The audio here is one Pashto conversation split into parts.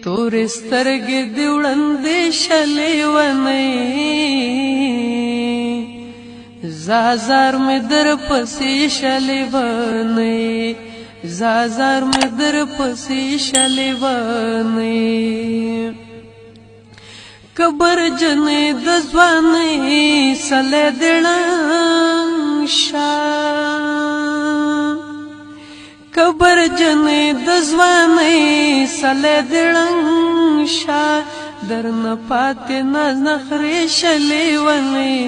تور سترګې دې وړاندې شلې ونې زازار مې در پسې شلې ونې زازار مې در پسې شلې ونې کبر جنې د ځوانۍ سلې دړم شاه کبر جنې د ځوانۍ سلې دړم شاه درنه پاتې نخرې شلې ونې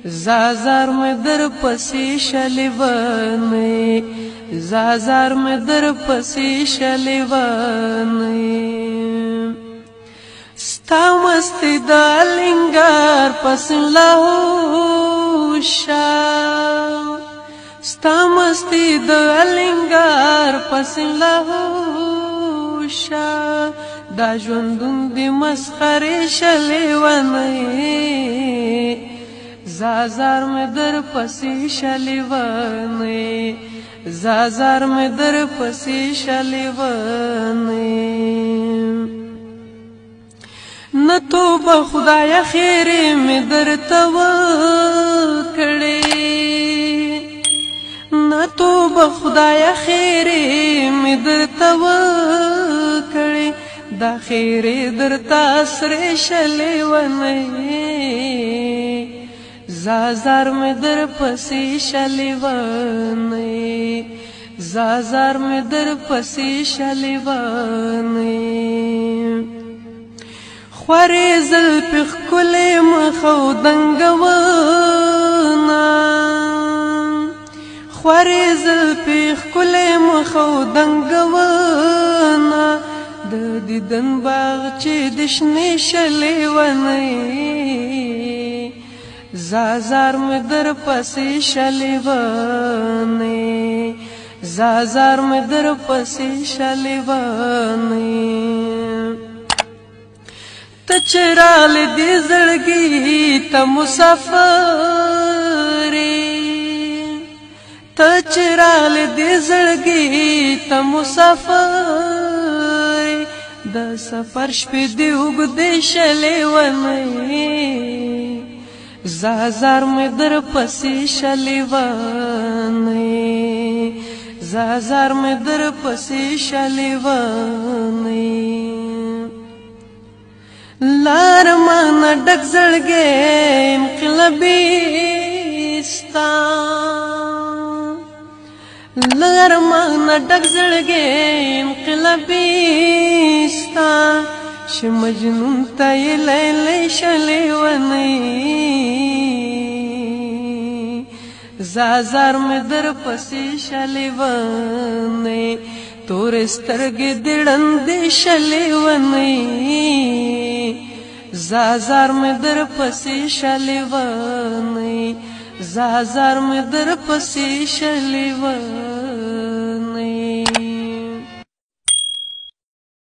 زازار مې در پسې شلې ونې زازار مې در پسې شلې ونې ستا مستی د لنګار پسې لاهو شاه ستا مستی د لنګار پسې لاهو شاه دا ژوندون دې مسخرې شلې ونې زازار مې در پسې شلې ونې زازار مې در پسې شلې ونې نه توبه خدایا خیرې مې درته وکړې نه توبه خدایا خیرې مې درته وکړې دا خیرې درته سرې شلې ونې زازار مې در پسې شلې ونې زازار مې در پسې شلې ونې خورې زلفې ښکلې مخ او دنګونه خورې زلفې ښکلې مخ او دنګونه د دیدن باغ چې د شنې شلې ونې زازار مې در پسې شلې ونې زازار مې در پسې شلې ونې ته چې رالې دې زړګي ته مسافرې ته چې رالې دې زړګي ته مسافرې د سفر شپې دې اوږدې شلې ونې زازار مې در پسې شلې ونې زازار مې در پسې شلې ونې لار مانا ډک زړګې انقلابي ستا لار مانا ډک زړګې انقلابي ستا چې مجنون ته یې لیلې شلې ونې زازار مې در پسې شلې ونې تور سترګې دې ړندې شلې ونې زازار مې در پسې شلې ونې زازار مې در پسې شلې ونې